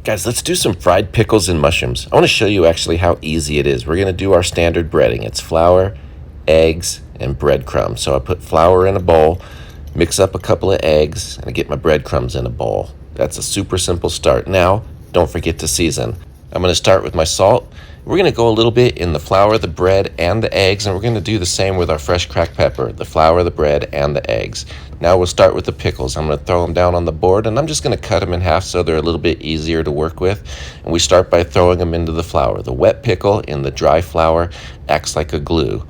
Guys, let's do some fried pickles and mushrooms. I want to show you actually how easy it is. We're going to do our standard breading. It's flour, eggs, and breadcrumbs. So I put flour in a bowl, mix up a couple of eggs, and I get my breadcrumbs in a bowl. That's a super simple start. Now, don't forget to season. I'm going to start with my salt. We're going to go a little bit in the flour, the bread, and the eggs, and we're going to do the same with our fresh cracked pepper, the flour, the bread, and the eggs. Now we'll start with the pickles. I'm going to throw them down on the board, and I'm just going to cut them in half so they're a little bit easier to work with. And we start by throwing them into the flour. The wet pickle in the dry flour acts like a glue,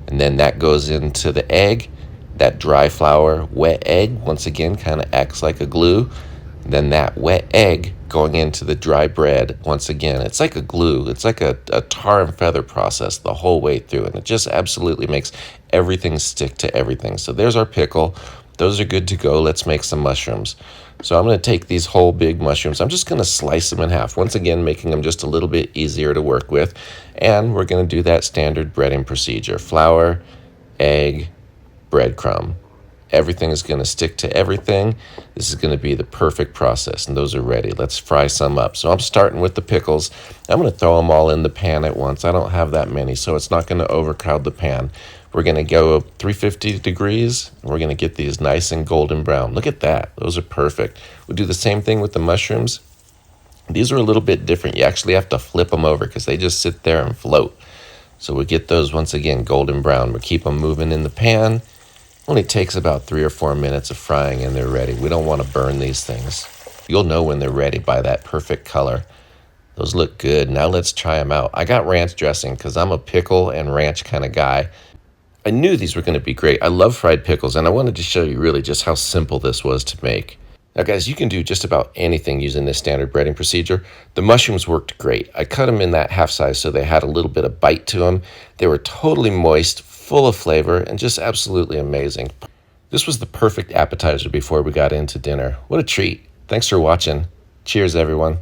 and then that goes into the egg. That dry flour, wet egg, once again, kind of acts like a glue. Then that wet egg going into the dry bread, once again, it's like a glue. It's like a tar and feather process the whole way through, and it just absolutely makes everything stick to everything. So there's our pickle. Those are good to go. Let's make some mushrooms. So I'm going to take these whole big mushrooms. I'm just going to slice them in half, once again, making them just a little bit easier to work with. And we're going to do that standard breading procedure. Flour, egg, breadcrumb. Everything is going to stick to everything. This is going to be the perfect process, and those are ready. Let's fry some up. So I'm starting with the pickles. I'm going to throw them all in the pan at once. I don't have that many, so it's not going to overcrowd the pan. We're going to go 350 degrees, and we're going to get these nice and golden brown. Look at that. Those are perfect. We'll do the same thing with the mushrooms. These are a little bit different. You actually have to flip them over because they just sit there and float. So we'll get those, once again, golden brown. We'll keep them moving in the pan. Only takes about 3 or 4 minutes of frying and they're ready. We don't want to burn these things. You'll know when they're ready by that perfect color. Those look good. Now let's try them out. I got ranch dressing because I'm a pickle and ranch kind of guy. I knew these were going to be great. I love fried pickles, and I wanted to show you really just how simple this was to make. Now guys, you can do just about anything using this standard breading procedure. The mushrooms worked great. I cut them in that half size so they had a little bit of bite to them. They were totally moist, full of flavor, and just absolutely amazing. This was the perfect appetizer before we got into dinner. What a treat. Thanks for watching. Cheers, everyone.